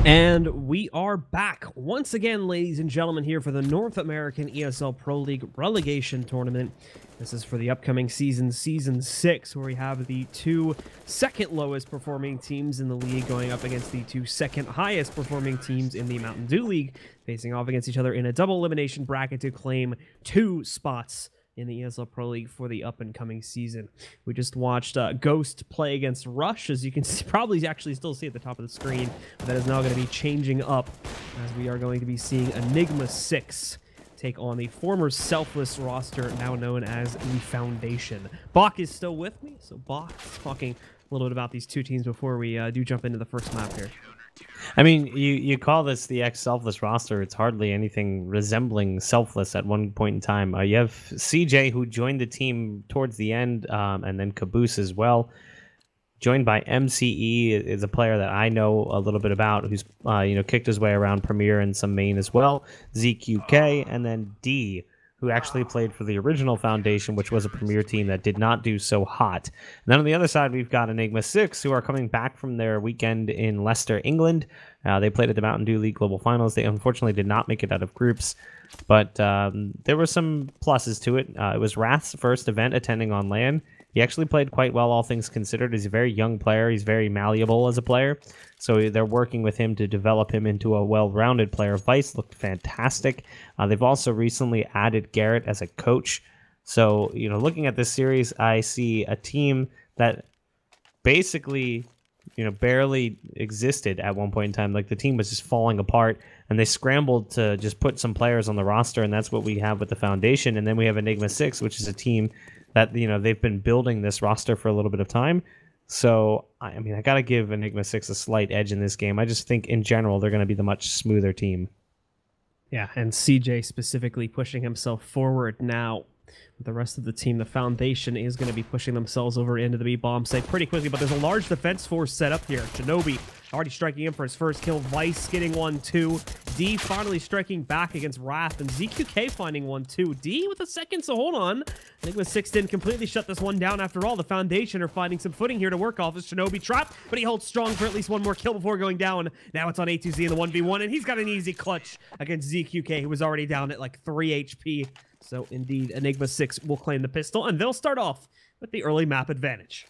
And we are back once again, ladies and gentlemen, here for the North American ESL Pro League Relegation Tournament. This is for the upcoming season, Season 6, where we have the two second lowest performing teams in the league going up against the two second highest performing teams in the Mountain Dew League, facing off against each other in a double elimination bracket to claim 2 spots in the ESL Pro League for the up-and-coming season. We just watched Ghost play against Rush, as you can probably actually still see at the top of the screen, but that is now going to be changing up, as we are going to be seeing Enigma6 take on the former Selfless roster, now known as the Foundation. Bach is still with me, so Bach is talking a little bit about these two teams before we do jump into the first map here. I mean, you call this the ex-Selfless roster. It's hardly anything resembling Selfless at one point in time. You have CJ, who joined the team towards the end, and then Caboose as well. Joined by MCE, is a player that I know a little bit about, who's kicked his way around Premier and some main as well. ZQK, and then D, who actually played for the original Foundation, which was a Premier team that did not do so hot. And then on the other side, we've got Enigma6, who are coming back from their weekend in Leicester, England. They played at the Mountain Dew League Global Finals. They unfortunately did not make it out of groups, but there were some pluses to it. It was Wrath's first event attending on LAN. He actually played quite well, all things considered. He's a very young player. He's very malleable as a player. So they're working with him to develop him into a well-rounded player. Vice looked fantastic. They've also recently added Garrett as a coach. So, looking at this series, I see a team that basically, barely existed at one point in time. Like, the team was just falling apart, and they scrambled to just put some players on the roster, and that's what we have with the Foundation. And then we have Enigma6, which is a team that, they've been building this roster for a little bit of time. So, I mean, I got to give Enigma6 a slight edge in this game. I just think, in general, they're going to be the much smoother team. Yeah, and CJ specifically pushing himself forward now. With the rest of the team, the Foundation is going to be pushing themselves over into the B-bomb site pretty quickly, but there's a large defense force set up here. Shinobi already striking in for his first kill. Vice getting 1-2. D finally striking back against Wrath, and ZQK finding 1-2. D with a second, so hold on. Enigma6 didn't completely shut this one down after all. The Foundation are finding some footing here to work off. This Shinobi trap, but he holds strong for at least one more kill before going down. Now it's on A2Z in the 1v1, and he's got an easy clutch against ZQK, who was already down at like 3 HP. So, indeed, Enigma6 will claim the pistol, and they'll start off with the early map advantage.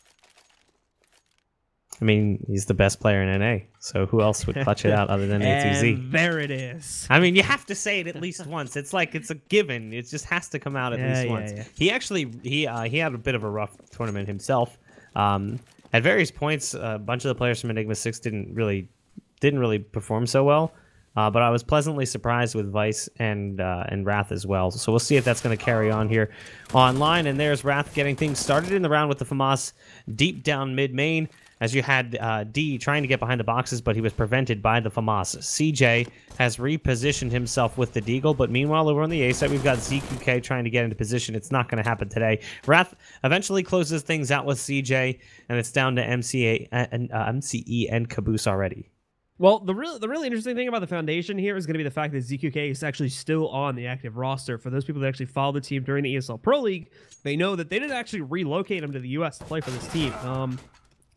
I mean, he's the best player in NA, so who else would clutch it out other than A2Z? And there it is. I mean, you have to say it at least once. It's like it's a given. It just has to come out at least once. Yeah. He actually, he had a bit of a rough tournament himself. At various points, a bunch of the players from Enigma6 didn't really perform so well. But I was pleasantly surprised with Vice and Wrath as well. So we'll see if that's going to carry on here online. And there's Wrath getting things started in the round with the FAMAS deep down mid-main, as you had D trying to get behind the boxes, but he was prevented by the FAMAS. CJ has repositioned himself with the Deagle, but meanwhile over on the A side, we've got ZQK trying to get into position. It's not going to happen today. Wrath eventually closes things out with CJ, and it's down to MCE and Caboose already. Well, the really interesting thing about the Foundation here is going to be the fact that ZQK is actually still on the active roster. For those people that actually follow the team during the ESL Pro League, they know that they didn't actually relocate him to the US to play for this team.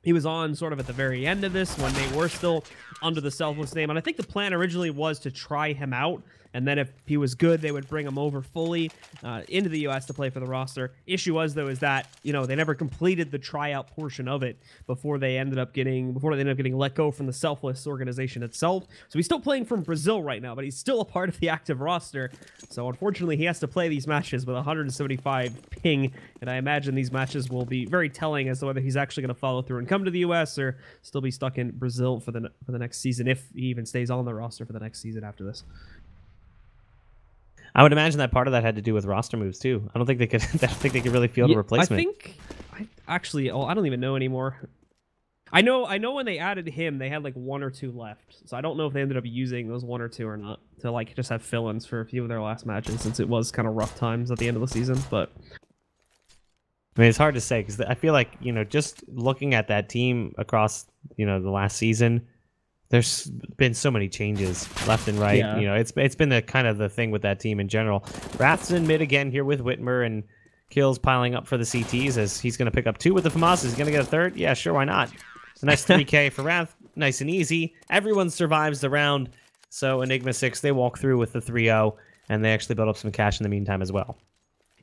He was on sort of at the very end of this when they were still under the Selfless name. And I think the plan originally was to try him out. And then if he was good, they would bring him over fully into the U.S. to play for the roster. Issue was, though, is that, they never completed the tryout portion of it before they ended up getting let go from the Selfless organization itself. So he's still playing from Brazil right now, but he's still a part of the active roster. So unfortunately, he has to play these matches with 175 ping. And I imagine these matches will be very telling as to whether he's actually going to follow through and come to the U.S. or still be stuck in Brazil for the next season, if he even stays on the roster for the next season after this. I would imagine that part of that had to do with roster moves too. I don't think they could. I don't think they could really field a replacement. I don't even know anymore. I know when they added him, they had like 1 or 2 left. So I don't know if they ended up using those 1 or 2 or not to like just have fill-ins for a few of their last matches, since it was kind of rough times at the end of the season. But I mean, it's hard to say because I feel like just looking at that team across the last season. There's been so many changes left and right. Yeah. It's been the kind of the thing with that team in general. Wrath's in mid again here with Whitmer, and kills piling up for the CTs as he's going to pick up 2 with the FAMAS. Is he going to get a 3rd? Yeah, sure, why not? A nice 3K for Wrath. nice and easy. Everyone survives the round. So Enigma6, they walk through with the 3-0, and they actually build up some cash in the meantime as well.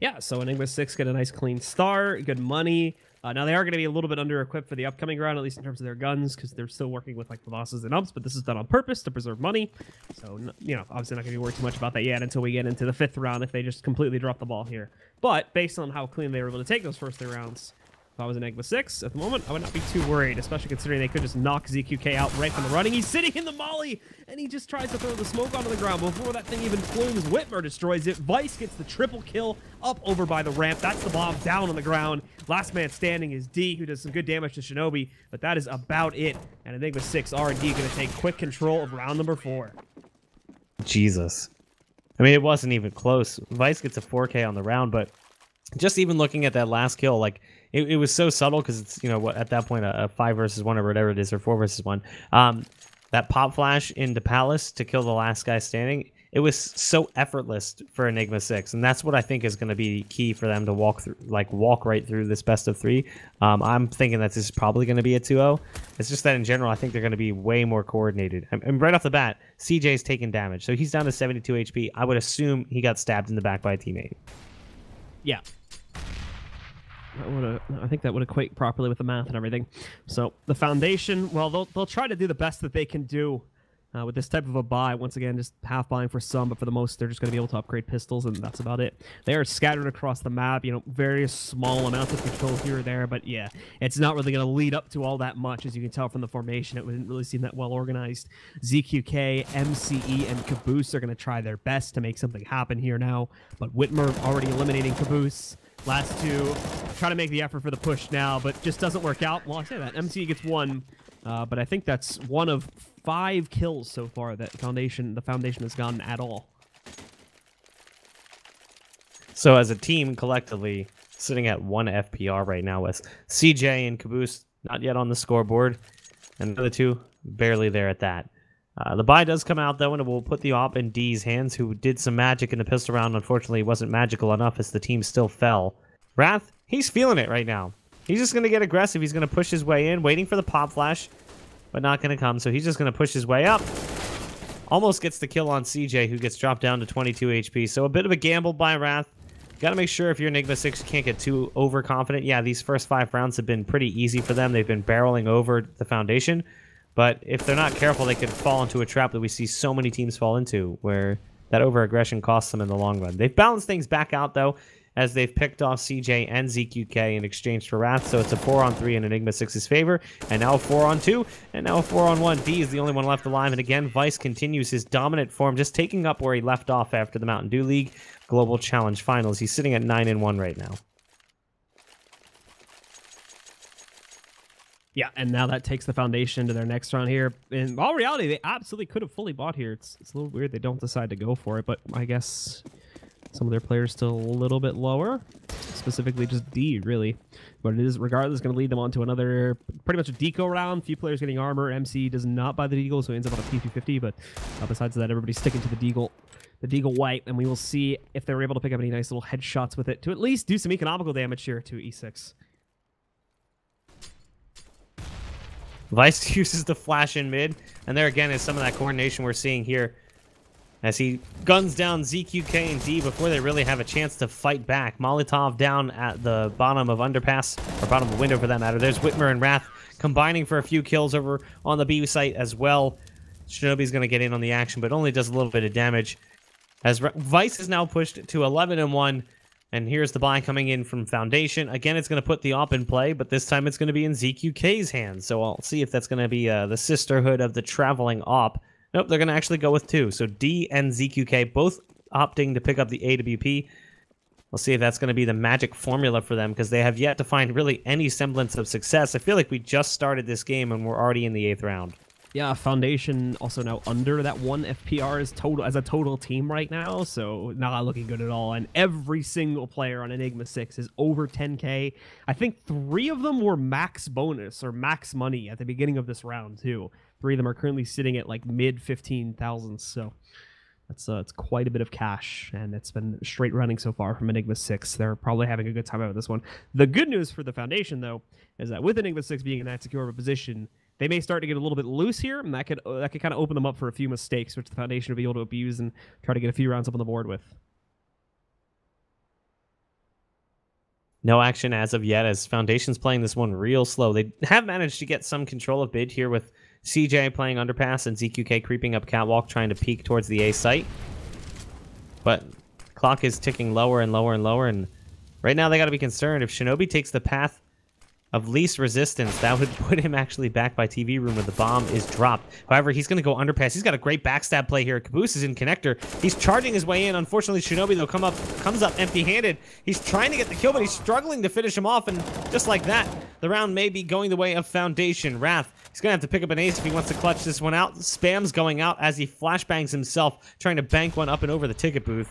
Yeah, so Enigma6 get a nice clean start, good money. Now they are going to be a little bit under-equipped for the upcoming round, at least in terms of their guns, because they're still working with like the bosses and ups, but this is done on purpose to preserve money. So, you know, obviously not going to be worried too much about that yet until we get into the 5th round if they just completely drop the ball here. But based on how clean they were able to take those first 3 rounds, if I was Enigma6 at the moment, I would not be too worried, especially considering they could just knock ZQK out right from the running. He's sitting in the molly, and he just tries to throw the smoke onto the ground. Before that thing even plumes, Whitmer destroys it. Vice gets the triple kill up over by the ramp. That's the bomb down on the ground. Last man standing is D, who does some good damage to Shinobi, but that is about it. And Enigma6 R&D going to take quick control of round number 4. Jesus. I mean, it wasn't even close. Vice gets a 4K on the round, but just even looking at that last kill, like, it was so subtle because it's, you know, what at that point, a 5 versus 1 or whatever it is, or 4 versus 1. That pop flash into Palace to kill the last guy standing, it was so effortless for Enigma6, and that's what I think is going to be key for them to walk right through this best of 3. I'm thinking that this is probably going to be a 2-0. It's just that in general, I think they're going to be way more coordinated. And right off the bat, CJ's taking damage, so he's down to 72 HP. I would assume he got stabbed in the back by a teammate. Yeah. I think that would equate properly with the math and everything. So the Foundation, well, they'll try to do the best that they can do with this type of a buy. Once again, just half buying for some, but for the most, they're just going to be able to upgrade pistols, and that's about it. They are scattered across the map, you know, various small amounts of control here or there, but yeah, it's not really going to lead up to all that much, as you can tell from the formation. It didn't really seem that well organized. ZQK, MCE, and Caboose are going to try their best to make something happen here now, but Whitmer already eliminating Caboose. Last 2 try to make the effort for the push now, but just doesn't work out. Well, I say that MCE gets 1, but I think that's 1 of 5 kills so far that the Foundation has gotten at all. So as a team, collectively, sitting at 1 FPR right now with CJ and Caboose not yet on the scoreboard, and the other 2 barely there at that. The buy does come out, though, and it will put the op in D's hands, who did some magic in the pistol round. Unfortunately, it wasn't magical enough as the team still fell. Wrath, he's feeling it right now. He's just going to get aggressive. He's going to push his way in, waiting for the pop flash, but not going to come. So he's just going to push his way up. Almost gets the kill on CJ, who gets dropped down to 22 HP. So a bit of a gamble by Wrath. Got to make sure if you're Enigma6, you can't get too overconfident. Yeah, these first 5 rounds have been pretty easy for them. They've been barreling over the Foundation. But if they're not careful, they could fall into a trap that we see so many teams fall into, where that over-aggression costs them in the long run. They've balanced things back out, though, as they've picked off CJ and ZQK in exchange for Wrath. So it's a 4-on-3 in Enigma6's favor, and now a 4-on-2, and now a 4-on-1. D is the only one left alive, and again, Vice continues his dominant form, just taking up where he left off after the Mountain Dew League Global Challenge Finals. He's sitting at 9-1 right now. Yeah, and now that takes the Foundation to their next round here. In all reality, they absolutely could have fully bought here. It's a little weird they don't decide to go for it, but I guess some of their players still a little bit lower, specifically just D, really. But it is, regardless, going to lead them on to another pretty much a deco round. Few players getting armor. MC does not buy the deagle, so he ends up on a P250, but besides that, everybody's sticking to the deagle white, and we will see if they're able to pick up any nice little headshots with it to at least do some economical damage here to E6. Vice uses the flash in mid, and there again is some of that coordination we're seeing here as he guns down ZQK and D before they really have a chance to fight back. Molotov down at the bottom of underpass, or bottom of window for that matter. There's Whitmer and Wrath combining for a few kills over on the B site as well. Shinobi's going to get in on the action, but only does a little bit of damage. As Vice is now pushed to 11-1, and here's the buy coming in from Foundation. Again, it's going to put the op in play, but this time it's going to be in ZQK's hands. So I'll see if that's going to be the sisterhood of the traveling op. Nope, they're going to actually go with 2. So D and ZQK both opting to pick up the AWP. We'll see if that's going to be the magic formula for them, because they have yet to find really any semblance of success. I feel like we just started this game and we're already in the 8th round. Yeah, Foundation also now under that 1 FPR as a total team right now, so not looking good at all. And every single player on Enigma6 is over 10K. I think 3 of them were max bonus or max money at the beginning of this round too. 3 of them are currently sitting at like mid 15,000, so it's quite a bit of cash, and it's been straight running so far from Enigma6. They're probably having a good time out of this one. The good news for the Foundation, though, is that with Enigma6 being in that secure of a position, they may start to get a little bit loose here, and that could kind of open them up for a few mistakes, which the Foundation will be able to abuse and try to get a few rounds up on the board with. No action as of yet, as Foundation's playing this one real slow. They have managed to get some control of mid here with CJ playing underpass and ZQK creeping up catwalk, trying to peek towards the A site. But clock is ticking lower and lower and lower, and right now they got to be concerned. If Shinobi takes the path of least resistance, that would put him actually back by TV room when the bomb is dropped. However, he's going to go underpass. He's got a great backstab play here. Caboose is in connector. He's charging his way in. Unfortunately, Shinobi, though, comes up empty-handed. He's trying to get the kill, but he's struggling to finish him off, and just like that, the round may be going the way of Foundation. Wrath, he's going to have to pick up an ace if he wants to clutch this one out. Spam's going out as he flashbangs himself, trying to bank one up and over the ticket booth.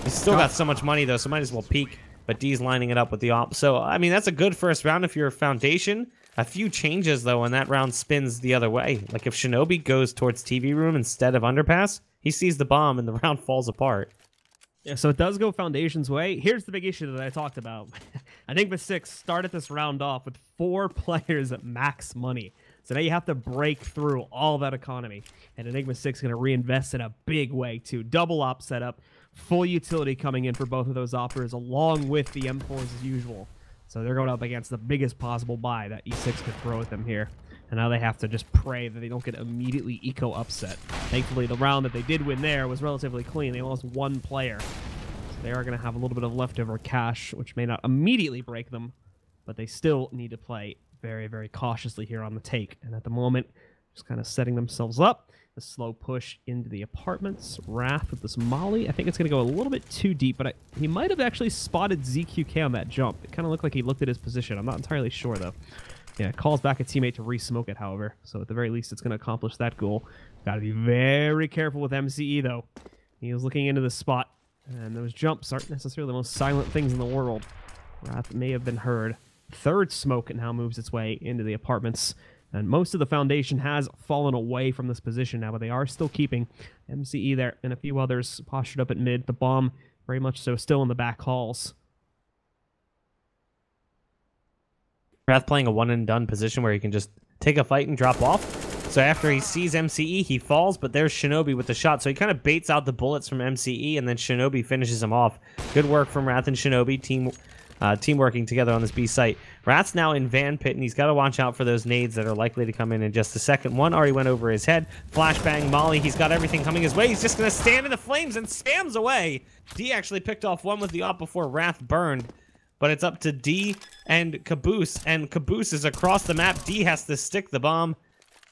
He's still got so much money, though, so might as well peek. But D's lining it up with the op. So, I mean, that's a good first round if you're a Foundation. A few changes, though, and that round spins the other way. Like, if Shinobi goes towards TV room instead of underpass, he sees the bomb and the round falls apart. Yeah, so it does go Foundation's way. Here's the big issue that I talked about. Enigma6 started this round off with 4 players at max money. So now you have to break through all that economy. And Enigma6 is going to reinvest in a big way, too. Double op setup. Full utility coming in for both of those offers, along with the M4s as usual. So they're going up against the biggest possible buy that E6 could throw at them here. And now they have to just pray that they don't get immediately eco upset. Thankfully, the round that they did win there was relatively clean. They lost 1 player. So they are going to have a little bit of leftover cash, which may not immediately break them, but they still need to play very, very cautiously here on the take. And at the moment, just kind of setting themselves up. The slow push into the apartments. Wrath with this molly. I think it's going to go a little bit too deep, but he might have actually spotted ZQK on that jump. It kind of looked like he looked at his position. I'm not entirely sure, though. Yeah, calls back a teammate to re-smoke it, however. So at the very least, it's going to accomplish that goal. Got to be very careful with MCE, though. He was looking into the spot, and those jumps aren't necessarily the most silent things in the world. Wrath may have been heard. Third smoke now moves its way into the apartments. And most of the Foundation has fallen away from this position now, but they are still keeping MCE there and a few others postured up at mid. The bomb, very much so, still in the back halls. Wrath playing a one-and-done position where he can just take a fight and drop off. So after he sees MCE, he falls, but there's Shinobi with the shot. So he kind of baits out the bullets from MCE, and then Shinobi finishes him off. Good work from Wrath and Shinobi, team working together on this B site. Wrath's now in Van Pit, and he's got to watch out for those nades that are likely to come in just a second. One already went over his head. Flashbang Molly. He's got everything coming his way. He's just going to stand in the flames and spams away. D actually picked off one with the op before Wrath burned, but it's up to D and Caboose is across the map. D has to stick the bomb.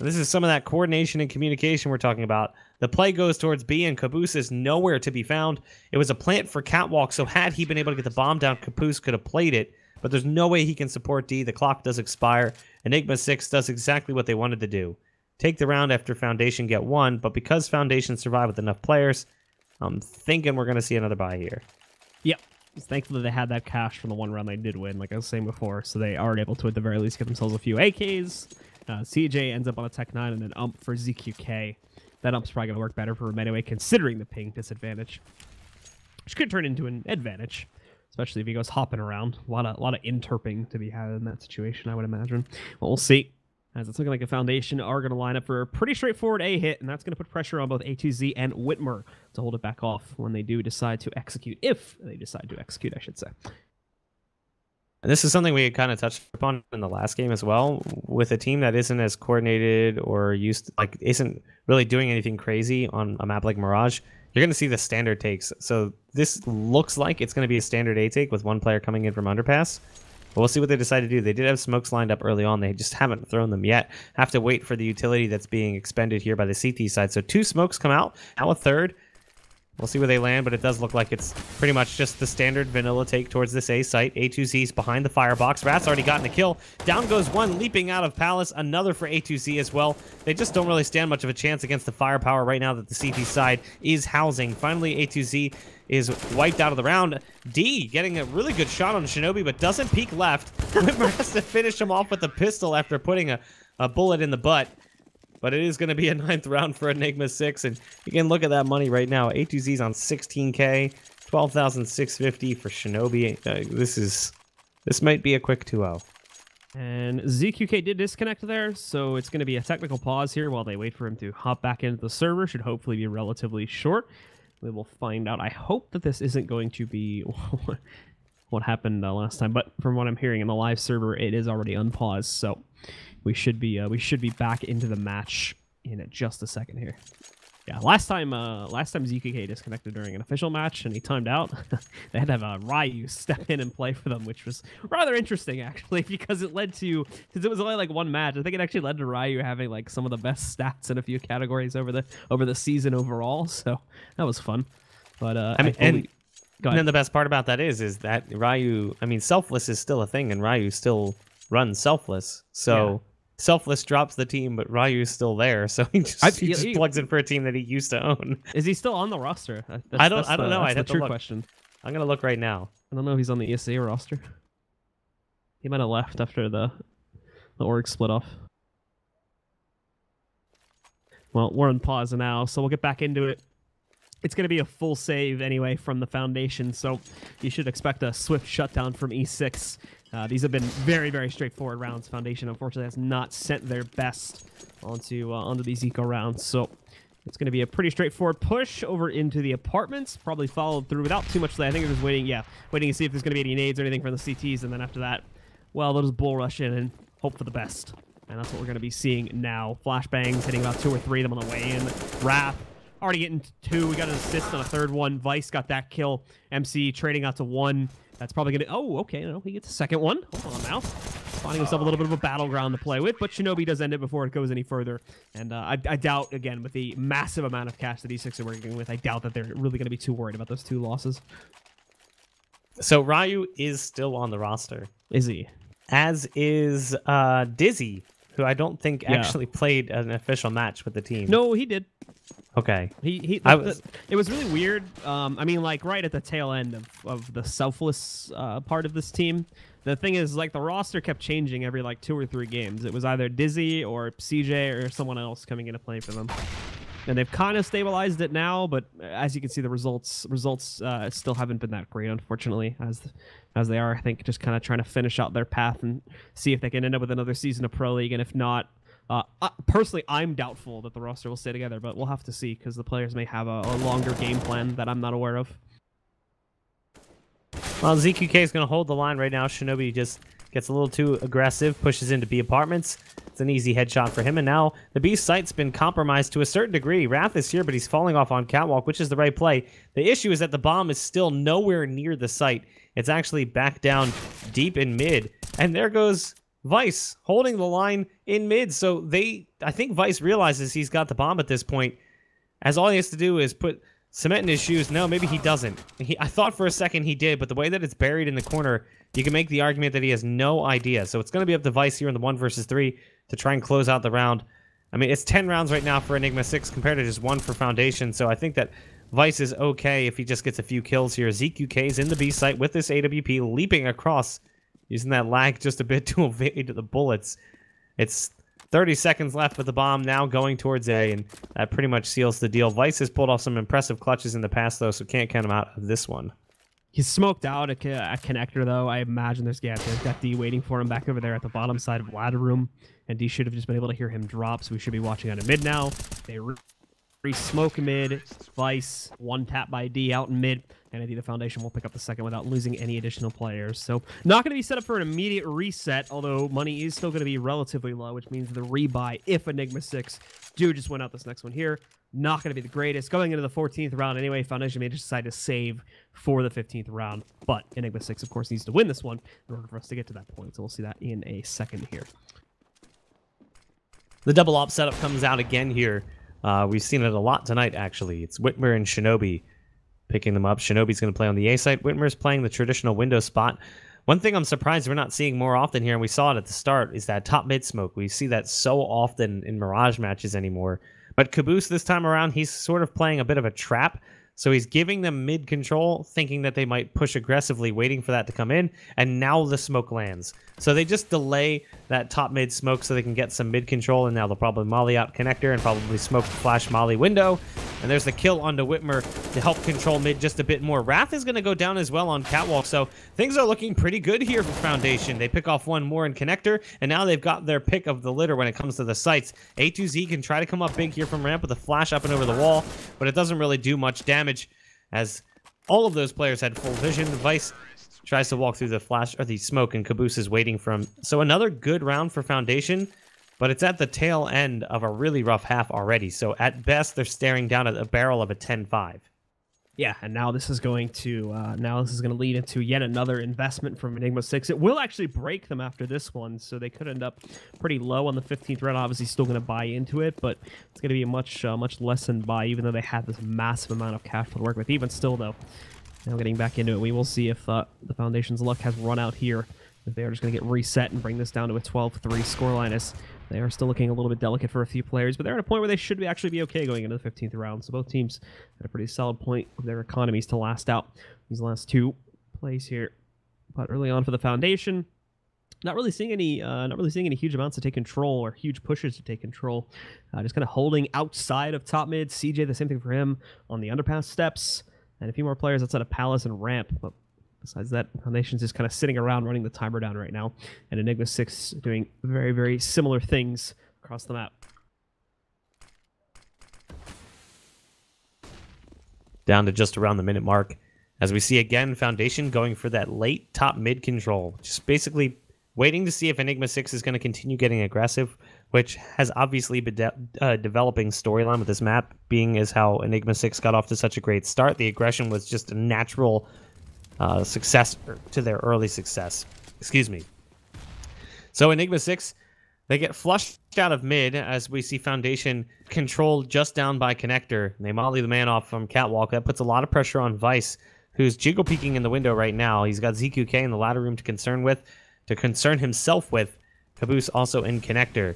This is some of that coordination and communication we're talking about. The play goes towards B, and Caboose is nowhere to be found. It was a plant for catwalk, so had he been able to get the bomb down, Caboose could have played it, but there's no way he can support D. The clock does expire. Enigma6 does exactly what they wanted to do. Take the round after Foundation get 1, but because Foundation survived with enough players, I'm thinking we're going to see another buy here. Yep. Thankfully, they had that cash from the one round they did win, like I was saying before, so they are able to, at the very least, get themselves a few AKs. CJ ends up on a Tech 9 and an ump for ZQK. That ump's probably going to work better for him anyway, considering the ping disadvantage. Which could turn into an advantage, especially if he goes hopping around. A lot of interping to be had in that situation, I would imagine. Well, we'll see. As it's looking like a Foundation are going to line up for a pretty straightforward A hit, and that's going to put pressure on both A2Z and Whitmer to hold it back off when they do decide to execute. If they decide to execute, I should say. And this is something we kind of touched upon in the last game as well. With a team that isn't as coordinated or isn't really doing anything crazy on a map like Mirage, you're going to see the standard takes. So this looks like it's going to be a standard A take with one player coming in from underpass. But we'll see what they decide to do. They did have smokes lined up early on. They just haven't thrown them yet. Have to wait for the utility that's being expended here by the CT side. So 2 smokes come out. Now a third. We'll see where they land, but it does look like it's pretty much just the standard vanilla take towards this A site. A2Z's behind the firebox. Rat's already gotten a kill. Down goes one, leaping out of Palace. Another for A2Z as well. They just don't really stand much of a chance against the firepower right now that the CT side is housing. Finally, A2Z is wiped out of the round. D getting a really good shot on Shinobi, but doesn't peek left. Whitmer has to finish him off with a pistol after putting a bullet in the butt. But it is going to be a 9th round for Enigma6, and you can look at that money right now. A2Z's on 16K, 12,650 for Shinobi. This might be a quick 2-0. And ZQK did disconnect there, so it's going to be a technical pause here while they wait for him to hop back into the server. Should hopefully be relatively short. We will find out. I hope that this isn't going to be what happened last time, but from what I'm hearing in the live server, it is already unpaused, so we should be back into the match in just a second here. Yeah, last time ZKK disconnected during an official match and he timed out, they had to have Ryu step in and play for them, which was rather interesting actually, because it led to, since it was only like one match, I think it actually led to Ryu having like some of the best stats in a few categories over the season overall. So that was fun. But and then the best part about that is that Ryu, I mean, Selfless is still a thing, and Ryu still runs Selfless. So. Yeah. Selfless drops the team, but Ryu's still there, so he just plugs in for a team that he used to own. Is he still on the roster? I don't know. That's the true question. I'm gonna look right now. I don't know if he's on the ESA roster. He might have left after the org split off. Well, we're on pause now, so we'll get back into it. It's going to be a full save anyway from the Foundation, so you should expect a swift shutdown from E6. These have been very, very straightforward rounds. Foundation, unfortunately, has not sent their best onto these eco rounds, so it's going to be a pretty straightforward push over into the apartments, probably followed through without too much delay. I think they're just waiting to see if there's going to be any nades or anything from the CTs, and then after that, well, they'll just bull rush in and hope for the best. And that's what we're going to be seeing now. Flashbangs hitting about 2 or 3 of them on the way in. Wrath already getting 2. We got an assist on a third one. Vice got that kill. MC trading out to 1. That's probably going to... Oh, okay. No, he gets a second one. Hold on now. Finding himself a little bit of a battleground to play with, but Shinobi does end it before it goes any further. And I doubt, again, with the massive amount of cash that E6 are working with, I doubt that they're really going to be too worried about those 2 losses. So Ryu is still on the roster. Is he? As is Dizzy, who I don't think actually played an official match with the team. No, he did. Okay. It was really weird. I mean, like right at the tail end of the Selfless part of this team. The thing is, like, the roster kept changing every like 2 or 3 games. It was either Dizzy or CJ or someone else coming in to play for them. And they've kind of stabilized it now, but as you can see, the results still haven't been that great, unfortunately, as they are, I think, just kind of trying to finish out their path and see if they can end up with another season of Pro League. And if not, personally, I'm doubtful that the roster will stay together, but we'll have to see because the players may have a longer game plan that I'm not aware of. Well, ZQK is going to hold the line right now. Shinobi just gets a little too aggressive, pushes into B apartments. It's an easy headshot for him, and now the B site's been compromised to a certain degree. Wrath is here, but he's falling off on catwalk, which is the right play. The issue is that the bomb is still nowhere near the site. It's actually back down deep in mid, and there goes Vice holding the line in mid. So I think Vice realizes he's got the bomb at this point, as all he has to do is put cement in his shoes. No, maybe he doesn't. I thought for a second he did, but the way that it's buried in the corner, you can make the argument that he has no idea. So it's going to be up to Vice here in the 1 versus 3 to try and close out the round. I mean, it's 10 rounds right now for Enigma6 compared to just 1 for Foundation. So I think that Vice is okay if he just gets a few kills here. ZQK is in the B site with this AWP, leaping across, using that lag just a bit to evade the bullets. It's 30 seconds left with the bomb now going towards A, and that pretty much seals the deal. Vice has pulled off some impressive clutches in the past, though, so can't count him out of this one. He's smoked out a connector, though. I imagine there's got D waiting for him back over there at the bottom side of ladder room, and D should have just been able to hear him drop, so we should be watching out of mid now. They re-smoke mid. Vice, 1 tap by D out in mid, and I think the Foundation will pick up the second without losing any additional players. So not going to be set up for an immediate reset, although money is still going to be relatively low, which means the rebuy, if Enigma6 do just win out this next one here, not going to be the greatest. Going into the 14th round anyway, Foundation may just decide to save for the 15th round, but Enigma6, of course, needs to win this one in order for us to get to that point, so we'll see that in a second here. The double op setup comes out again here. We've seen it a lot tonight, actually. It's Whitmer and Shinobi picking them up. Shinobi's going to play on the A site. Whitmer's playing the traditional window spot. One thing I'm surprised we're not seeing more often here, and we saw it at the start, is that top mid smoke. We see that so often in Mirage matches anymore. But Caboose this time around, he's sort of playing a bit of a trap. So he's giving them mid control, thinking that they might push aggressively, waiting for that to come in, and now the smoke lands. So they just delay that top mid smoke so they can get some mid control, and now they'll probably molly out connector and probably smoke flash molly window. And there's the kill onto Whitmer. to help control mid just a bit more. Wrath is going to go down as well on Catwalk, so things are looking pretty good here for Foundation. They pick off one more in Connector, and now they've got their pick of the litter when it comes to the sites. A2Z can try to come up big here from ramp with a flash up and over the wall, but it doesn't really do much damage as all of those players had full vision. Vice tries to walk through the flash or the smoke, and Caboose is waiting for him. So another good round for Foundation, but it's at the tail end of a really rough half already. So at best, they're staring down at a barrel of a 10-5. Yeah, and now this is going to lead into yet another investment from Enigma6. It will actually break them after this one, so they could end up pretty low on the 15th round. Obviously, still going to buy into it, but it's going to be a much lessened buy, even though they had this massive amount of cash to work with. Even still, though, now getting back into it, we will see if the Foundation's luck has run out here. If they are just going to get reset and bring this down to a 12-3 scoreline, as they are still looking a little bit delicate for a few players, but they're at a point where they should actually be okay going into the 15th round. So both teams at a pretty solid point of their economies to last out these last two plays here. But early on for the Foundation, not really seeing any huge amounts to take control or huge pushes to take control. Just kind of holding outside of top mid. CJ, the same thing for him on the underpass steps, and a few more players outside of Palace and ramp. But besides that, Foundation's just kind of sitting around running the timer down right now, and Enigma6 doing very, very similar things across the map. Down to just around the minute mark, as we see again Foundation going for that late top mid control, just basically waiting to see if Enigma6 is going to continue getting aggressive, which has obviously been developing storyline with this map, being as how Enigma6 got off to such a great start. The aggression was just a natural success to their early success. Excuse me. So Enigma6, they get flushed out of mid as we see Foundation controlled just down by Connector. They molly the man off from Catwalk. That puts a lot of pressure on Vice, who's jiggle peeking in the window right now. He's got ZQK in the ladder room to concern himself with. Caboose also in Connector.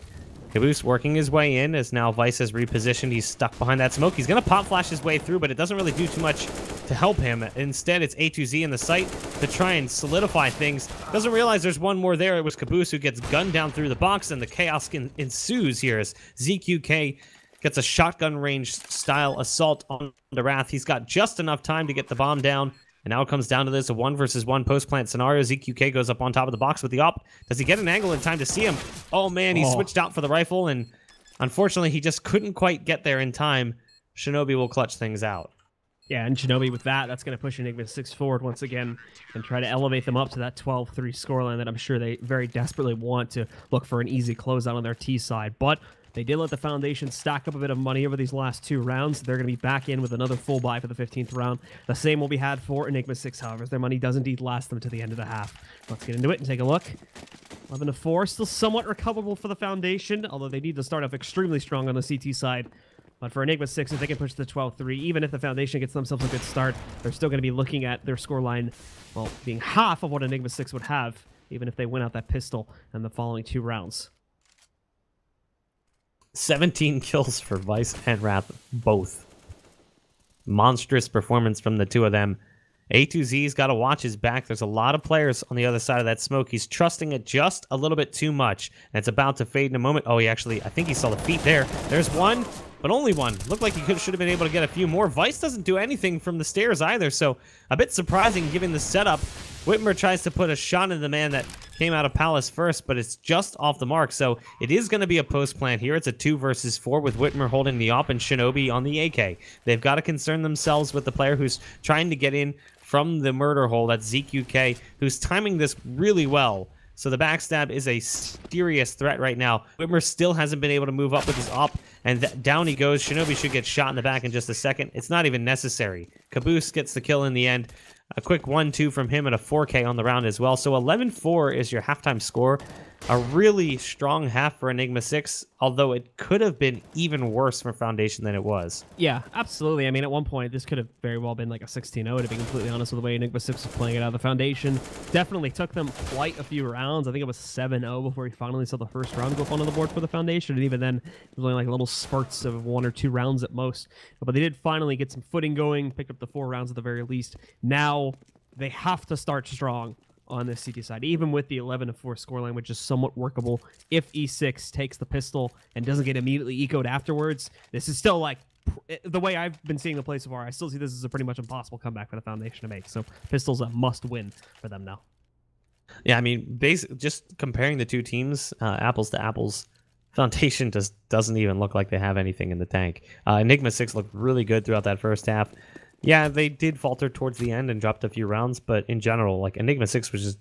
Caboose working his way in as now Vice has repositioned. He's stuck behind that smoke. He's going to pop flash his way through, but it doesn't really do too much to help him. Instead, it's A2Z in the site to try and solidify things. Doesn't realize there's one more there. It was Caboose who gets gunned down through the box, and the chaos ensues here as ZQK gets a shotgun range style assault on the Wrath. He's got just enough time to get the bomb down. And now it comes down to this, a 1-versus-1 post-plant scenario. ZQK goes up on top of the box with the op. Does he get an angle in time to see him? Oh, man, he switched out for the rifle, and unfortunately, he just couldn't quite get there in time. Shinobi will clutch things out. Yeah, and Shinobi with that's going to push Enigma6 forward once again and try to elevate them up to that 12-3 scoreline that I'm sure they very desperately want to look for an easy closeout on their T side. But they did let the Foundation stack up a bit of money over these last two rounds. They're going to be back in with another full buy for the 15th round. The same will be had for Enigma6, however, as their money does indeed last them to the end of the half. Let's get into it and take a look. 11-4, still somewhat recoverable for the Foundation, although they need to start off extremely strong on the CT side. But for Enigma6, if they can push the 12-3, even if the Foundation gets themselves a good start, they're still going to be looking at their scoreline, well, being half of what Enigma6 would have, even if they win out that pistol in the following two rounds. 17 kills for Vice and Wrath, both. Monstrous performance from the two of them. A2Z's got to watch his back. There's a lot of players on the other side of that smoke. He's trusting it just a little bit too much. And it's about to fade in a moment. Oh, I think he saw the feet there. There's one, but only one. Looked like he should have been able to get a few more. Vice doesn't do anything from the stairs either, so a bit surprising given the setup. Whitmer tries to put a shot into the man that came out of Palace first, but it's just off the mark. So it is going to be a post plant here. It's a 2-versus-4 with Whitmer holding the op and Shinobi on the AK. They've got to concern themselves with the player who's trying to get in from the murder hole. That's ZQK, who's timing this really well. So the backstab is a serious threat right now. Whitmer still hasn't been able to move up with his op, and down he goes. Shinobi should get shot in the back in just a second. It's not even necessary. Caboose gets the kill in the end. A quick 1-2 from him and a 4K on the round as well. So 11-4 is your halftime score. A really strong half for Enigma6, although it could have been even worse for Foundation than it was. Yeah, absolutely. I mean, at one point, this could have very well been like a 16-0, to be completely honest with the way Enigma6 was playing it out. The Foundation definitely took them quite a few rounds. I think it was 7-0 before we finally saw the first round go up onto the board for the Foundation, and even then, it was only like little spurts of 1 or 2 rounds at most. But they did finally get some footing going, pick up the 4 rounds at the very least. Now, they have to start strong on this CT side, even with the 11-4 scoreline, which is somewhat workable. If E6 takes the pistol and doesn't get immediately ecoed afterwards, this is still like the way I've been seeing the play so far, I still see this as a pretty much impossible comeback for the Foundation to make. So Pistol's a must-win for them now. Yeah, I mean, just comparing the two teams, apples to apples, Foundation just doesn't even look like they have anything in the tank. Enigma6 looked really good throughout that first half. Yeah, they did falter towards the end and dropped a few rounds, but in general, like Enigma6 was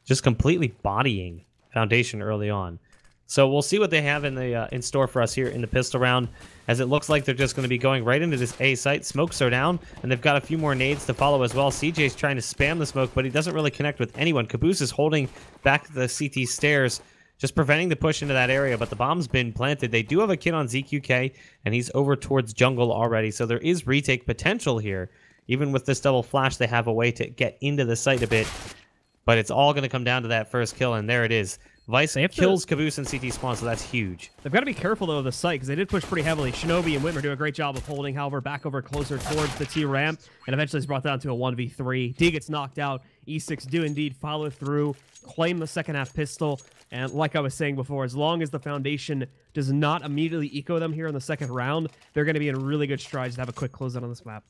just completely bodying Foundation early on. So we'll see what they have in store for us here in the pistol round, as it looks like they're just going to be going right into this A site. Smokes are down, and they've got a few more nades to follow as well. CJ's trying to spam the smoke, but he doesn't really connect with anyone. Caboose is holding back the CT stairs, just preventing the push into that area, but the bomb's been planted. They do have a kid on ZQK, and he's over towards jungle already, so there is retake potential here. Even with this double flash, they have a way to get into the site a bit, but it's all going to come down to that first kill, and there it is. Vice kills Caboose and CT spawn, so that's huge. They've got to be careful, though, of the site, because they did push pretty heavily. Shinobi and Whitmer do a great job of holding, however, back over closer towards the T ramp, and eventually it's brought down to a 1v3. D gets knocked out. E6 do indeed follow through, claim the second half pistol, and like I was saying before, as long as the Foundation does not immediately eco them here in the second round, they're going to be in really good strides to have a quick closeout on this map.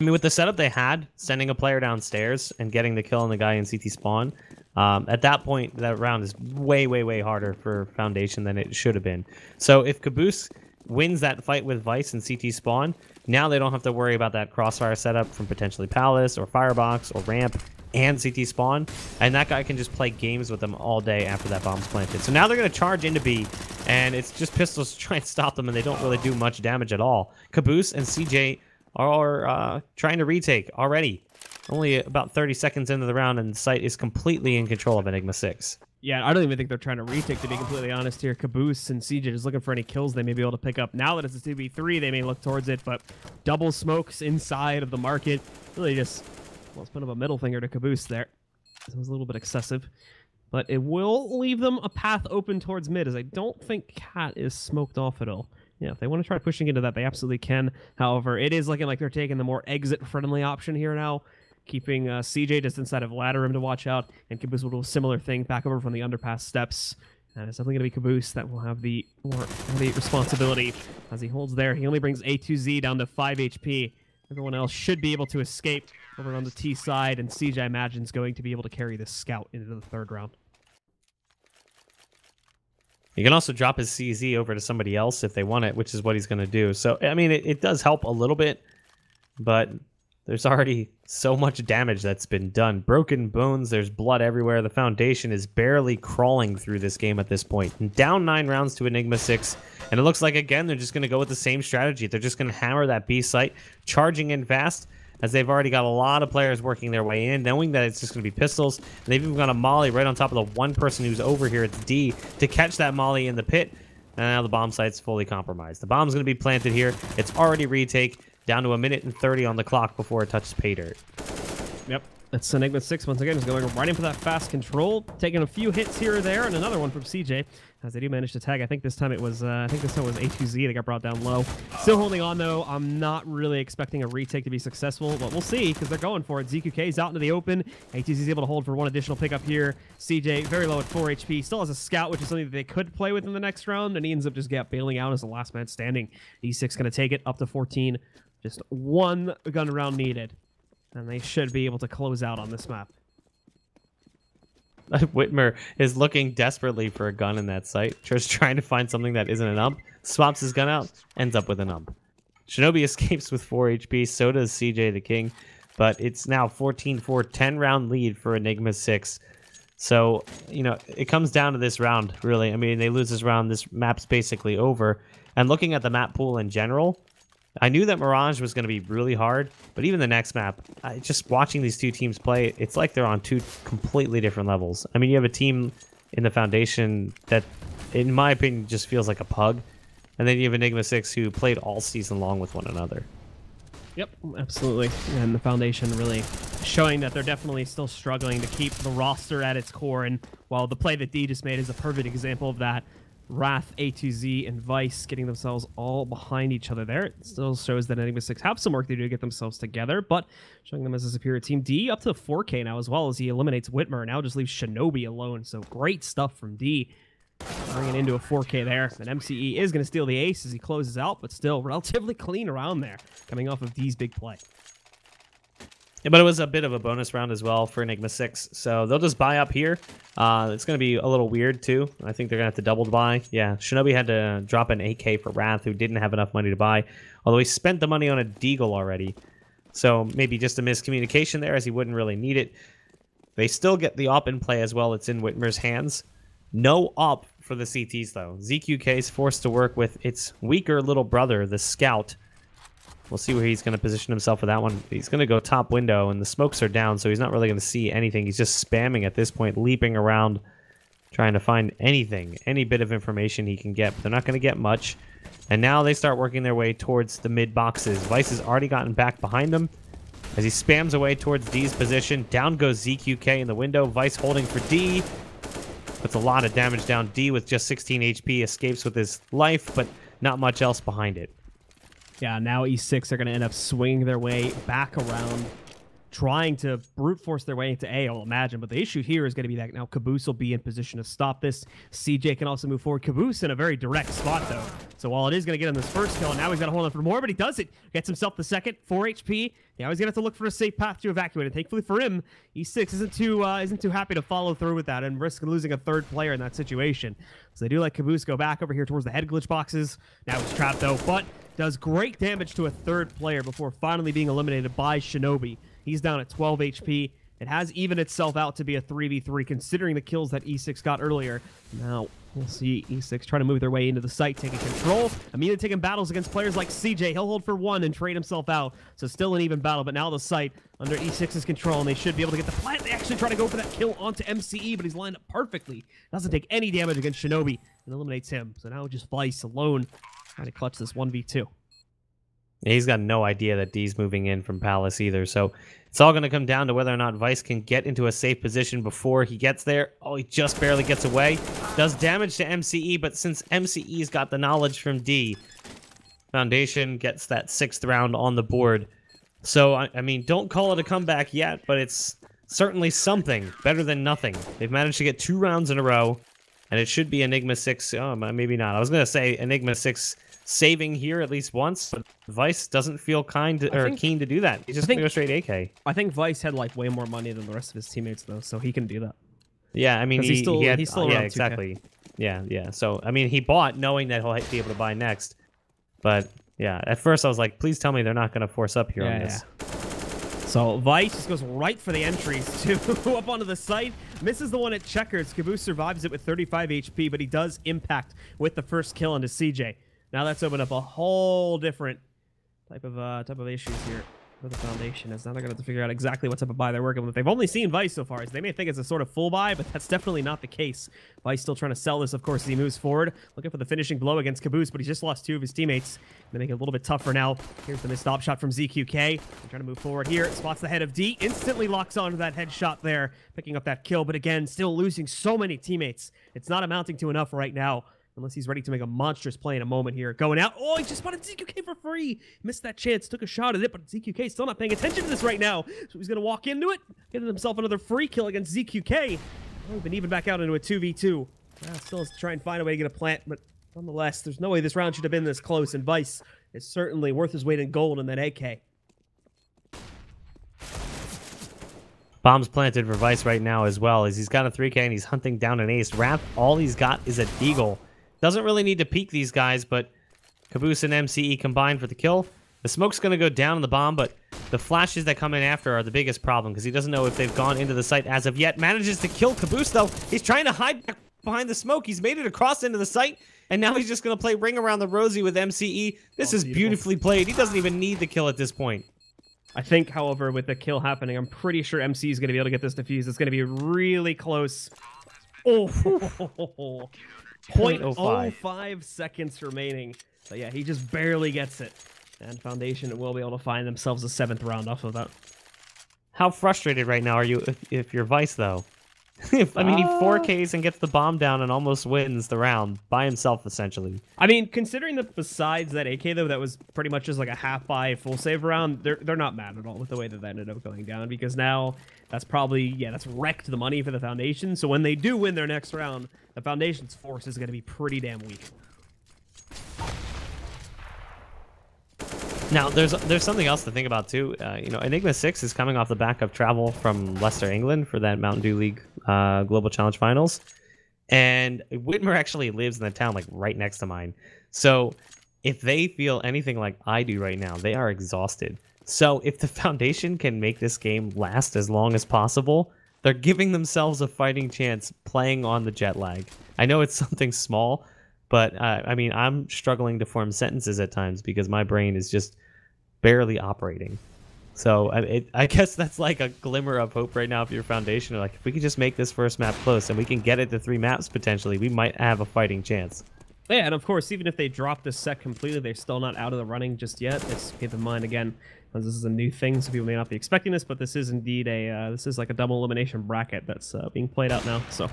I mean, with the setup they had, sending a player downstairs and getting the kill on the guy in CT spawn, at that point, that round is way, way, way harder for Foundation than it should have been. So if Caboose wins that fight with Vice and CT spawn, now they don't have to worry about that crossfire setup from potentially Palace or Firebox or Ramp and CT spawn, and that guy can just play games with them all day after that bomb's planted. So now they're going to charge into B, and it's just pistols to try and stop them, and they don't really do much damage at all. Caboose and CJ are trying to retake already. Only about 30 seconds into the round, and the site is completely in control of Enigma6. Yeah, I don't even think they're trying to retake, to be completely honest here. Caboose and CJ just looking for any kills they may be able to pick up. Now that it's a 2v3, they may look towards it, but double smokes inside of the market. Really just, well, it's been a middle finger to Caboose there. It was a little bit excessive, but it will leave them a path open towards mid, as I don't think Cat is smoked off at all. Yeah, if they want to try pushing into that, they absolutely can. However, it is looking like they're taking the more exit-friendly option here now, keeping CJ just inside of ladder room to watch out, and Caboose will do a similar thing back over from the underpass steps. And it's definitely going to be Caboose that will have the responsibility as he holds there. He only brings A2Z down to 5 HP. Everyone else should be able to escape over on the T side, and CJ, I imagine, is going to be able to carry this scout into the third round. He can also drop his CZ over to somebody else if they want it, which is what he's going to do. So, I mean, it does help a little bit, but there's already so much damage that's been done. Broken bones, there's blood everywhere. The Foundation is barely crawling through this game at this point. And down 9 rounds to Enigma6, and it looks like, again, they're just going to go with the same strategy. They're just going to hammer that B site, charging in fast, as they've already got a lot of players working their way in, knowing that it's just going to be pistols. And they've even got a molly right on top of the one person who's over here. It's D to catch that molly in the pit. And now the bomb site's fully compromised. The bomb's going to be planted here. It's already retake, down to 1:30 on the clock before it touches pay dirt. Yep. That's Enigma6 once again is going right in for that fast control, taking a few hits here or there, and another one from CJ as they do manage to tag. I think this time it was A2Z that got brought down low. Still holding on though. I'm not really expecting a retake to be successful, but we'll see because they're going for it. ZQK's out into the open. A2Z's able to hold for one additional pickup here. CJ very low at 4 HP. Still has a scout, which is something that they could play with in the next round, and he ends up just bailing out as the last man standing. E6 going to take it up to 14. Just one gun round needed. And they should be able to close out on this map. Whitmer is looking desperately for a gun in that site. Just trying to find something that isn't an ump. Swaps his gun out, ends up with an ump. Shinobi escapes with 4 HP, so does CJ the King. But it's now 14-4, 10-round lead for Enigma6. So, you know, it comes down to this round, really. I mean, they lose this round, this map's basically over. And looking at the map pool in general, I knew that Mirage was going to be really hard, but even the next map, just watching these two teams play, it's like they're on 2 completely different levels. I mean, you have a team in the Foundation that, in my opinion, just feels like a pug, and then you have Enigma6 who played all season long with one another. Yep, absolutely. And the Foundation really showing that they're definitely still struggling to keep the roster at its core, and while the play that D just made is a perfect example of that, Wrath, A2Z, and Vice getting themselves all behind each other there. It still shows that Enigma6 have some work to do to get themselves together, but showing them as a superior team. D up to 4K now as well as he eliminates Whitmer. Now just leaves Shinobi alone, so great stuff from D. Bringing into a 4K there. And MCE is going to steal the ace as he closes out, but still relatively clean around there, coming off of D's big play. Yeah, but it was a bit of a bonus round as well for Enigma6, so they'll just buy up here. It's going to be a little weird, too. I think they're going to have to double buy. Yeah, Shinobi had to drop an AK for Wrath, who didn't have enough money to buy, although he spent the money on a Deagle already. So maybe just a miscommunication there, as he wouldn't really need it. They still get the op in play as well. It's in Whitmer's hands. No op for the CTs, though. ZQK is forced to work with its weaker little brother, the Scout. We'll see where he's going to position himself for that one. He's going to go top window, and the smokes are down, so he's not really going to see anything. He's just spamming at this point, leaping around, trying to find anything, any bit of information he can get. But they're not going to get much. And now they start working their way towards the mid boxes. Vice has already gotten back behind them as he spams away towards D's position. Down goes ZQK in the window. Vice holding for D. Puts a lot of damage down. D with just 16 HP escapes with his life, but not much else behind it. Yeah, now E6 are going to end up swinging their way back around, trying to brute force their way into A, I'll imagine. But the issue here is going to be that now Caboose will be in position to stop this. CJ can also move forward. Caboose in a very direct spot, though. So while it is going to get him this first kill, now he's got to hold on for more, but he does it. Gets himself the second, 4 HP. Now he's going to have to look for a safe path to evacuate. And thankfully for him, E6 isn't too happy to follow through with that and risk losing a third player in that situation. So they do let Caboose go back over here towards the head glitch boxes. Now he's trapped, though, but does great damage to a third player before finally being eliminated by Shinobi. He's down at 12 HP. It has evened itself out to be a 3v3, considering the kills that E6 got earlier. Now, we'll see E6 trying to move their way into the site, taking control. Immediately taking battles against players like CJ. He'll hold for 1 and trade himself out. So still an even battle, but now the site under E6's control, and they should be able to get the plant. They actually try to go for that kill onto MCE, but he's lined up perfectly. Doesn't take any damage against Shinobi and eliminates him. So now just Vice alone trying to clutch this 1v2. Yeah, he's got no idea that D's moving in from Palace either, so it's all going to come down to whether or not Vice can get into a safe position before he gets there. Oh, he just barely gets away. Does damage to MCE, but since MCE's got the knowledge from D, Foundation gets that 6th round on the board. So, I mean, don't call it a comeback yet, but it's certainly something. Better than nothing. They've managed to get 2 rounds in a row, and it should be Enigma6. Oh, maybe not. I was going to say Enigma6 saving here at least once, but Vice doesn't feel keen to do that. He's just going to go straight AK. I think Vice had like way more money than the rest of his teammates, though, so he can do that. Yeah, I mean, he's still yeah, around exactly. 2K. Yeah. So, I mean, he bought knowing that he'll be able to buy next. But, yeah, at first I was like, please tell me they're not going to force up here on this. Yeah. So Vice just goes right for the entries, too, up onto the site. Misses the one at Checkers. Caboose survives it with 35 HP, but he does impact with the first kill into CJ. Now that's opened up a whole different type of issues here for the Foundation. As now they're going to have to figure out exactly what type of buy they're working with. They've only seen Vice so far, so they may think it's a sort of full buy, but that's definitely not the case. Vice still trying to sell this, of course, as he moves forward. Looking for the finishing blow against Caboose, but he's just lost 2 of his teammates. They make it a little bit tougher now. Here's the missed stop shot from ZQK. They're trying to move forward here. Spots the head of D. Instantly locks onto that headshot there, picking up that kill. But again, still losing so many teammates. It's not amounting to enough right now. Unless he's ready to make a monstrous play in a moment here. Going out. Oh, he just spotted ZQK for free. Missed that chance. Took a shot at it, but ZQK still not paying attention to this right now. So he's going to walk into it. Getting himself another free kill against ZQK. Oh, we've been even back out into a 2v2. Still has to try and find a way to get a plant, but nonetheless, there's no way this round should have been this close, and Vice is certainly worth his weight in gold in that AK. Bombs planted for Vice right now as well, as he's got a 3K and he's hunting down an ace. Wrath, all he's got is a Deagle. Doesn't really need to peek these guys, but Caboose and MCE combined for the kill. The smoke's going to go down on the bomb, but the flashes that come in after are the biggest problem, because he doesn't know if they've gone into the site as of yet. Manages to kill Caboose, though. He's trying to hide back behind the smoke. He's made it across into the site, and now he's just going to play Ring Around the Rosie with MCE. This is beautifully played. He doesn't even need the kill at this point. I think, however, with the kill happening, I'm pretty sure MC is going to be able to get this defused. It's going to be really close. Oh, 0.05 seconds remaining. So yeah, he just barely gets it. And Foundation will be able to find themselves a 7th round off of that. How frustrated right now are you if you're Vice, though? I mean, he 4Ks and gets the bomb down and almost wins the round by himself, essentially. I mean, considering that besides that AK, though, that was pretty much just like a half-buy, full-save round, they're not mad at all with the way that ended up going down, because now that's probably, yeah, that's wrecked the money for the Foundation. So when they do win their next round, the Foundation's force is going to be pretty damn weak. Now, there's something else to think about, too. You know, Enigma6 is coming off the back of travel from Leicester, England for that Mountain Dew League Global Challenge Finals. And Whitmer actually lives in the town, like, right next to mine. So if they feel anything like I do right now, they are exhausted. So if the Foundation can make this game last as long as possible, they're giving themselves a fighting chance playing on the jet lag. I know it's something small, but I mean, I'm struggling to form sentences at times because my brain is just barely operating. So I guess that's like a glimmer of hope right now for your Foundation. Like, if we could just make this first map close and we can get it to 3 maps potentially, we might have a fighting chance. Yeah, and of course, even if they drop this set completely, they're still not out of the running just yet. Let's keep in mind, again, this is a new thing, so people may not be expecting this, but this is indeed a, this is like a double elimination bracket that's being played out now. So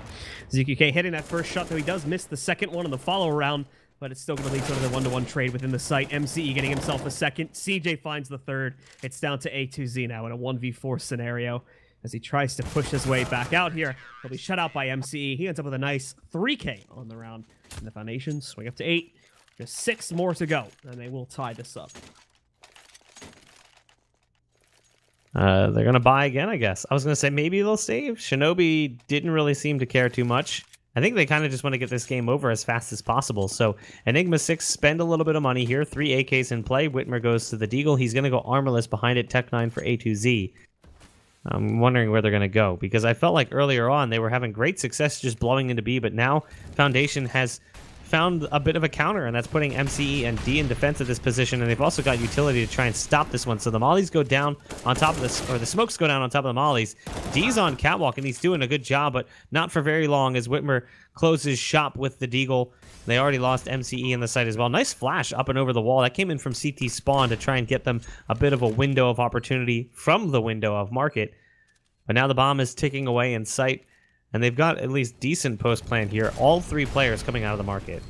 ZQK hitting that first shot, though he does miss the second one in the follow round, but it's still going to lead to another one-to-one trade within the site. MCE getting himself a second. CJ finds the third. It's down to A2Z now in a 1v4 scenario. As he tries to push his way back out here, he'll be shut out by MCE. He ends up with a nice 3K on the round. And the Foundation swing up to 8. Just 6 more to go, and they will tie this up. They're going to buy again, I guess. I was going to say maybe they'll save. Shinobi didn't really seem to care too much. I think they kind of just want to get this game over as fast as possible. So Enigma6 spend a little bit of money here. 3 AKs in play. Whitmer goes to the Deagle. He's going to go armorless behind it. Tech9 for A2Z. I'm wondering where they're going to go, because I felt like earlier on they were having great success just blowing into B, but now Foundation has found a bit of a counter, and that's putting MCE and D in defense of this position, and they've also got utility to try and stop this one. So the mollies go down on top of this, or the smokes go down on top of the mollies. D's on catwalk, and he's doing a good job, but not for very long as Whitmer closes shop with the Deagle. They already lost MCE in the site as well. Nice flash up and over the wall. That came in from CT spawn to try and get them a bit of a window of opportunity from the window of market. But now the bomb is ticking away in sight, and they've got at least decent post plan here. All 3 players coming out of the market.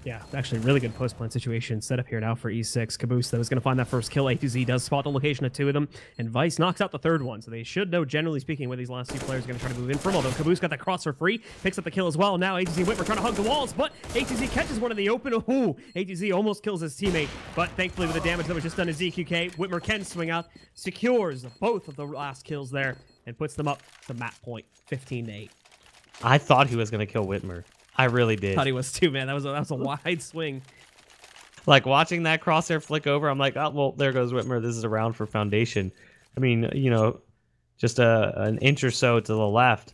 Yeah, actually really good post-plant situation set up here now for E6. Caboose, though, is going to find that first kill. A2Z does spot the location of 2 of them, and Vice knocks out the 3rd one, so they should know, generally speaking, where these last 2 players are going to try to move in from, although Caboose got that cross for free, picks up the kill as well. Now A2Z Whitmer trying to hug the walls, but A2Z catches one in the open. Ooh, A2Z almost kills his teammate, but thankfully with the damage that was just done to ZQK, Whitmer can swing out, secures both of the last kills there, and puts them up to map point, 15-8. I thought he was going to kill Whitmer. I really did. Thought he was too, man. That was a wide swing. Like, watching that crosshair flick over, I'm like, oh, well, there goes Whitmer. This is a round for Foundation. I mean, you know, just an inch or so to the left,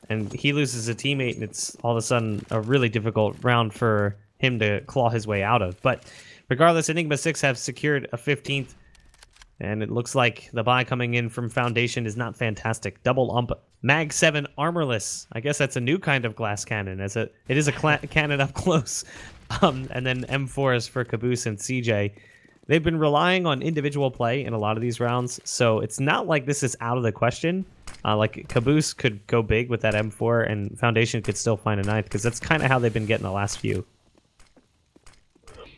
and he loses a teammate, and it's all of a sudden a really difficult round for him to claw his way out of. But regardless, Enigma6 have secured a 15th, and it looks like the buy coming in from Foundation is not fantastic. Double ump, Mag 7 armorless. I guess that's a new kind of glass cannon. It is a cannon up close. And then M4 is for Caboose and CJ. They've been relying on individual play in a lot of these rounds, so it's not like this is out of the question. Like, Caboose could go big with that M4, and Foundation could still find a 9th, because that's kind of how they've been getting the last few.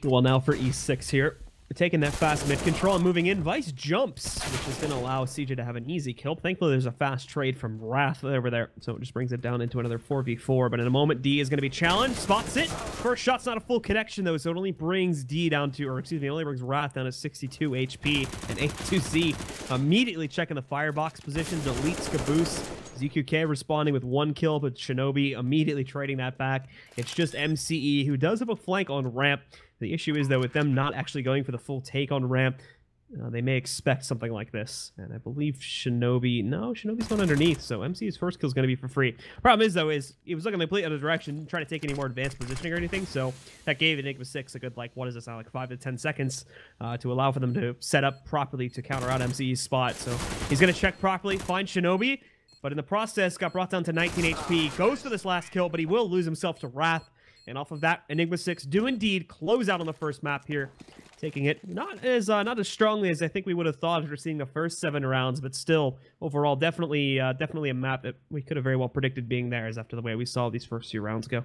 Well, now for E6 here. Taking that fast mid control and moving in. Vice jumps, which is going to allow CJ to have an easy kill. Thankfully, there's a fast trade from Wrath over there, so it just brings it down into another 4v4. But in a moment, D is going to be challenged. Spots it. First shot's not a full connection, though, so it only brings D down to, or excuse me, it only brings Wrath down to 62 HP. And A2Z immediately checking the firebox position, deletes Caboose. ZQK responding with 1 kill, but Shinobi immediately trading that back. It's just MCE, who does have a flank on ramp. The issue is, though, with them not actually going for the full take on ramp, they may expect something like this. And I believe Shinobi... No, Shinobi's not underneath, so MC's first kill is going to be for free. Problem is, though, is he was looking the complete other direction, didn't try to take any more advanced positioning or anything, so that gave Enigma6 a good, like, what does this sound like, 5 to 10 seconds to allow for them to set up properly to counter out MCE's spot. So he's going to check properly, find Shinobi, but in the process, got brought down to 19 HP, goes for this last kill, but he will lose himself to Wrath. And off of that, Enigma6 do indeed close out on the first map here. taking it not as strongly as I think we would have thought after seeing the first 7 rounds, but still overall definitely a map that we could have very well predicted being theirs after the way we saw these first few rounds go.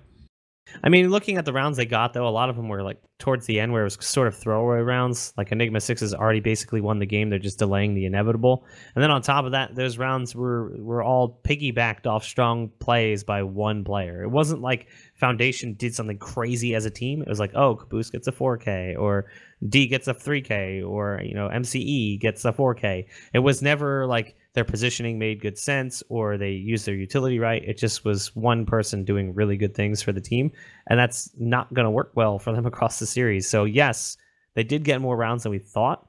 I mean, looking at the rounds they got, though, a lot of them were like towards the end where it was sort of throwaway rounds. Like Enigma6 has already basically won the game. They're just delaying the inevitable. And then on top of that, those rounds were all piggybacked off strong plays by one player. It wasn't like Foundation did something crazy as a team. It was like, oh, Caboose gets a 4K, or D gets a 3K, or, you know, MCE gets a 4K. It was never like their positioning made good sense or they used their utility right. It just was one person doing really good things for the team, and that's not going to work well for them across the series. So yes, they did get more rounds than we thought,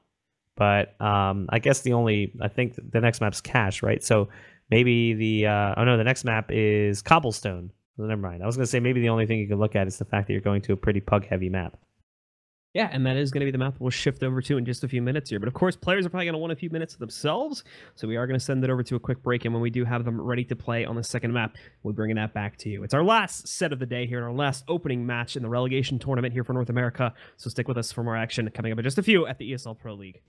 but I guess I think the next map's Cash, right? So maybe the next map is Cobblestone. So never mind. I was going to say maybe the only thing you can look at is the fact that you're going to a pretty pug-heavy map. Yeah, and that is going to be the map we'll shift over to in just a few minutes here. But of course, players are probably going to want a few minutes themselves, so we are going to send it over to a quick break, and when we do have them ready to play on the second map, we'll bring that back to you. It's our last set of the day here, and our last opening match in the relegation tournament here for North America, so stick with us for more action coming up in just a few at the ESL Pro League.